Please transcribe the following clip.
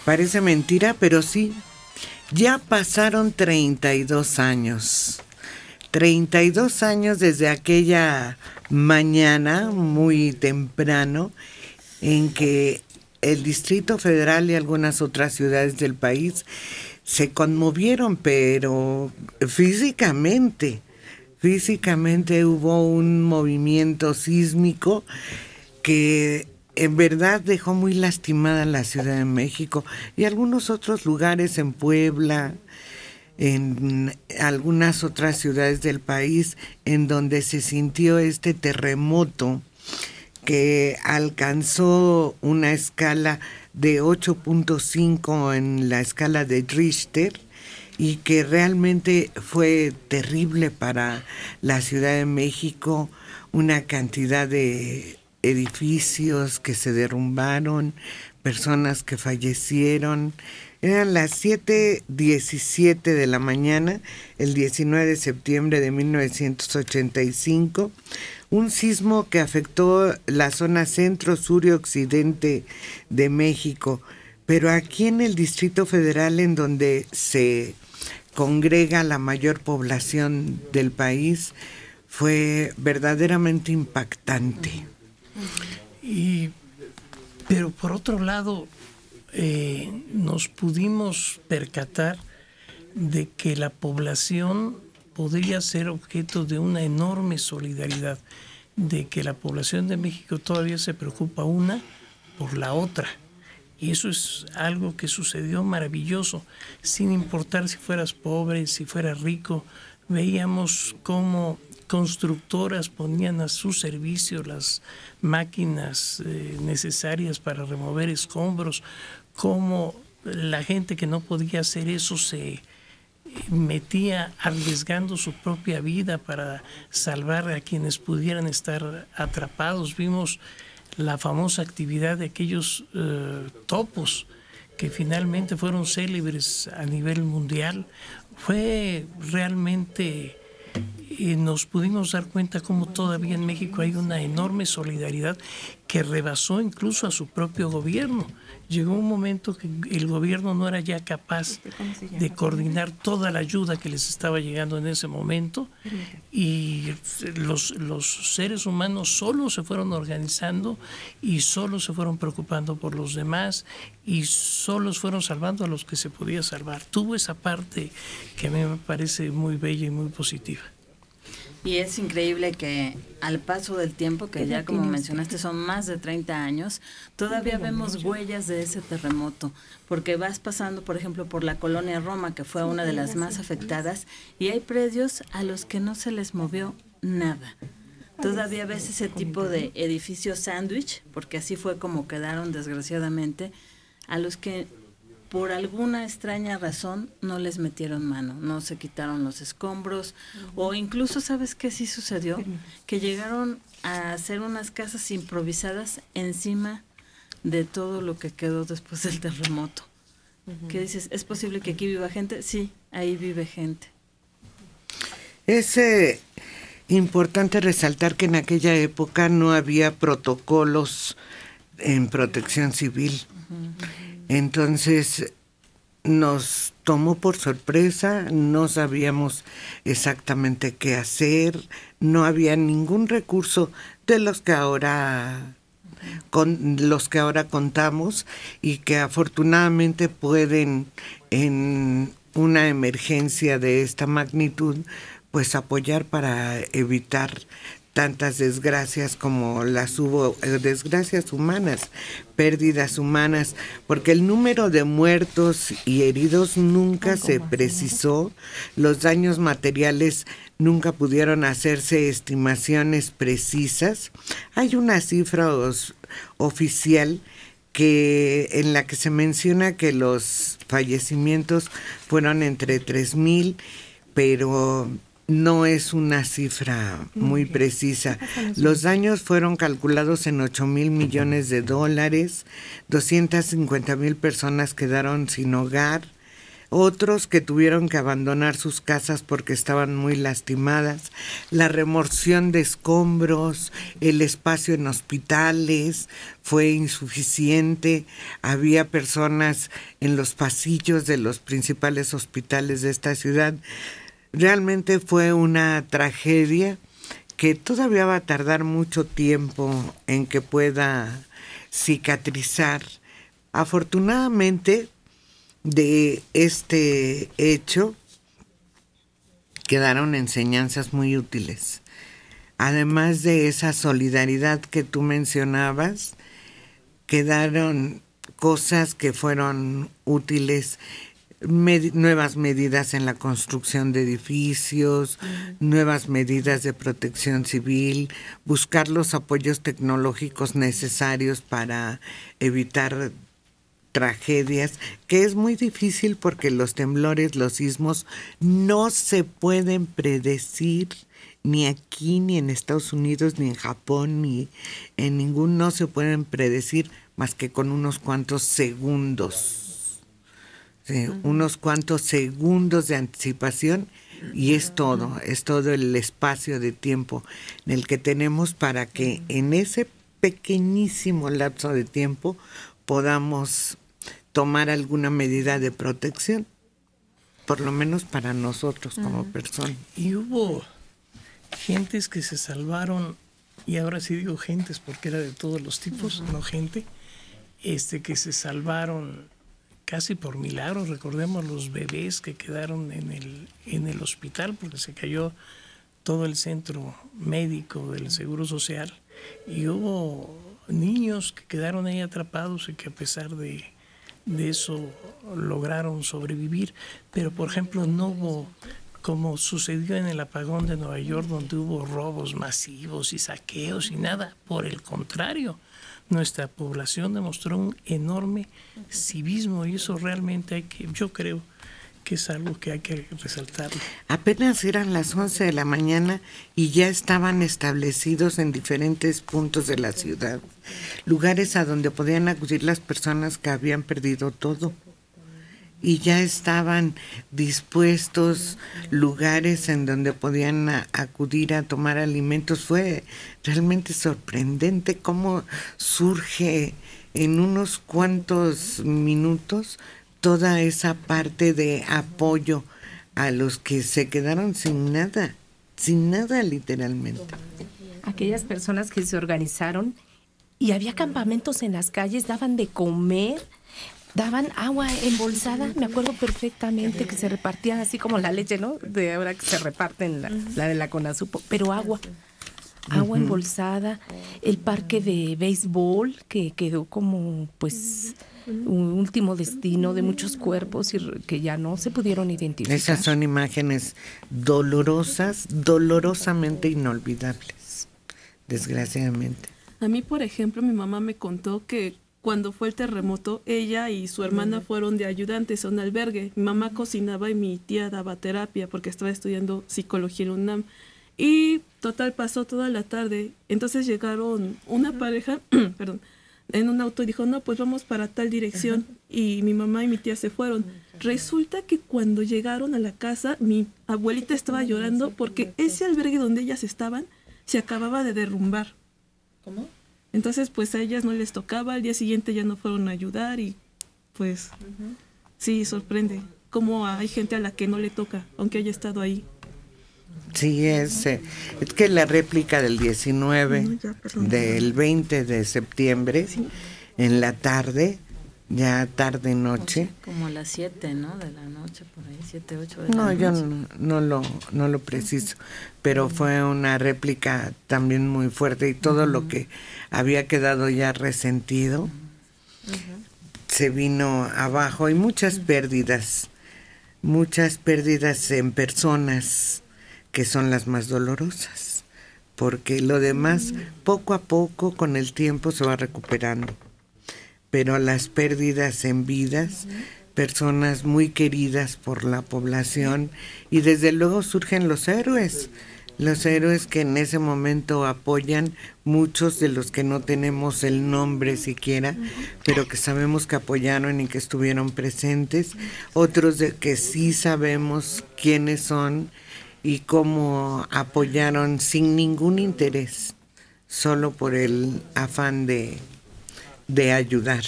Parece mentira, pero sí, ya pasaron 32 años. 32 años desde aquella mañana muy temprano en que el Distrito Federal y algunas otras ciudades del país se conmovieron, pero físicamente. Físicamente hubo un movimiento sísmico que en verdad dejó muy lastimada la Ciudad de México y algunos otros lugares en Puebla, en algunas otras ciudades del país en donde se sintió este terremoto que alcanzó una escala de 8.5 en la escala de Richter y que realmente fue terrible para la Ciudad de México, una cantidad de edificios que se derrumbaron, personas que fallecieron. Eran las 7:17 de la mañana, el 19 de septiembre de 1985, un sismo que afectó la zona centro, sur y occidente de México, pero aquí en el Distrito Federal, en donde se congrega la mayor población del país, fue verdaderamente impactante. Pero por otro lado, nos pudimos percatar de que la población podría ser objeto de una enorme solidaridad, de que la población de México todavía se preocupa una por la otra. Y eso es algo que sucedió maravilloso, sin importar si fueras pobre, si fueras rico. Veíamos cómo constructoras ponían a su servicio las máquinas necesarias para remover escombros, cómo la gente que no podía hacer eso se metía arriesgando su propia vida para salvar a quienes pudieran estar atrapados. Vimos la famosa actividad de aquellos topos que finalmente fueron célebres a nivel mundial. Fue realmente, nos pudimos dar cuenta cómo todavía en México hay una enorme solidaridad que rebasó incluso a su propio gobierno. Llegó un momento que el gobierno no era ya capaz de coordinar toda la ayuda que les estaba llegando en ese momento, y los seres humanos solo se fueron organizando y solo se fueron preocupando por los demás y solos fueron salvando a los que se podía salvar. Tuvo esa parte que a mí me parece muy bella y muy positiva. Y es increíble que al paso del tiempo, que ya como mencionaste son más de 30 años, todavía vemos huellas de ese terremoto, porque vas pasando, por ejemplo, por la colonia Roma, que fue una de las más afectadas, y hay predios a los que no se les movió nada. Todavía ves ese tipo de edificios sándwich, porque así fue como quedaron desgraciadamente, a los que por alguna extraña razón no les metieron mano, no se quitaron los escombros, o incluso, ¿sabes qué sí sucedió? Que llegaron a hacer unas casas improvisadas encima de todo lo que quedó después del terremoto. ¿Qué dices? ¿Es posible que aquí viva gente? Sí, ahí vive gente. Es importante resaltar que en aquella época no había protocolos en protección civil. Entonces nos tomó por sorpresa, no sabíamos exactamente qué hacer, no había ningún recurso de los que ahora contamos y que afortunadamente pueden en una emergencia de esta magnitud pues apoyar para evitar tantas desgracias como las hubo, desgracias humanas, pérdidas humanas, porque el número de muertos y heridos nunca se precisó, los daños materiales nunca pudieron hacerse estimaciones precisas. Hay una cifra oficial en la que se menciona que los fallecimientos fueron entre 3,000, pero no es una cifra muy precisa. Los daños fueron calculados en 8,000 millones de dólares, 250,000 personas quedaron sin hogar, otros que tuvieron que abandonar sus casas porque estaban muy lastimadas, la remoción de escombros, el espacio en hospitales fue insuficiente, había personas en los pasillos de los principales hospitales de esta ciudad. Realmente fue una tragedia que todavía va a tardar mucho tiempo en que pueda cicatrizar. Afortunadamente, de este hecho quedaron enseñanzas muy útiles. Además de esa solidaridad que tú mencionabas, quedaron cosas que fueron útiles, nuevas medidas en la construcción de edificios, nuevas medidas de protección civil, buscar los apoyos tecnológicos necesarios para evitar tragedias, que es muy difícil porque los temblores, los sismos no se pueden predecir ni aquí, ni en Estados Unidos, ni en Japón, ni en ningún, no se pueden predecir más que con unos cuantos segundos. Sí, unos cuantos segundos de anticipación y es todo el espacio de tiempo en el que tenemos para que en ese pequeñísimo lapso de tiempo podamos tomar alguna medida de protección, por lo menos para nosotros como personas. Y hubo gentes que se salvaron, y ahora sí digo gentes porque era de todos los tipos, no gente, que se salvaron casi por milagro. Recordemos los bebés que quedaron en el hospital porque se cayó todo el centro médico del Seguro Social, y hubo niños que quedaron ahí atrapados y que a pesar de eso lograron sobrevivir. Pero por ejemplo no hubo, como sucedió en el apagón de Nueva York, donde hubo robos masivos y saqueos y nada. Por el contrario, nuestra población demostró un enorme civismo, y eso realmente yo creo que es algo que hay que resaltar. Apenas eran las 11 de la mañana y ya estaban establecidos en diferentes puntos de la ciudad lugares a donde podían acudir las personas que habían perdido todo. Y ya estaban dispuestos lugares en donde podían acudir a tomar alimentos. Fue realmente sorprendente cómo surge en unos cuantos minutos toda esa parte de apoyo a los que se quedaron sin nada literalmente. Aquellas personas que se organizaron y había campamentos en las calles, daban de comer, daban agua embolsada. Me acuerdo perfectamente que se repartían así como la leche, ¿no? De ahora que se reparten la de la Conasupo, pero agua embolsada. El parque de béisbol que quedó como pues un último destino de muchos cuerpos y que ya no se pudieron identificar. Esas son imágenes dolorosamente inolvidables, desgraciadamente. A mí, por ejemplo, mi mamá me contó que cuando fue el terremoto, ella y su hermana fueron de ayudantes a un albergue. Mi mamá cocinaba y mi tía daba terapia porque estaba estudiando psicología en UNAM. Y total, pasó toda la tarde. Entonces llegaron una pareja, en un auto y dijo, no, pues vamos para tal dirección. Y mi mamá y mi tía se fueron. Resulta que cuando llegaron a la casa, mi abuelita estaba llorando porque ese albergue donde ellas estaban se acababa de derrumbar. ¿Cómo? Entonces, pues a ellas no les tocaba, al día siguiente ya no fueron a ayudar y pues sí, sorprende cómo hay gente a la que no le toca, aunque haya estado ahí. Sí, es que la réplica del 19, del 20 de septiembre, en la tarde, ya tarde-noche. Como a las 7, ¿no? De la noche, por ahí, 7, 8 de la noche. Yo no lo preciso, pero fue una réplica también muy fuerte y todo lo que había quedado ya resentido se vino abajo y muchas pérdidas en personas que son las más dolorosas, porque lo demás poco a poco con el tiempo se va recuperando. Pero las pérdidas en vidas, personas muy queridas por la población, y desde luego surgen los héroes Los héroes que en ese momento apoyan, muchos de los que no tenemos el nombre siquiera, pero que sabemos que apoyaron y que estuvieron presentes, otros de que sí sabemos quiénes son y cómo apoyaron sin ningún interés, solo por el afán de ayudar.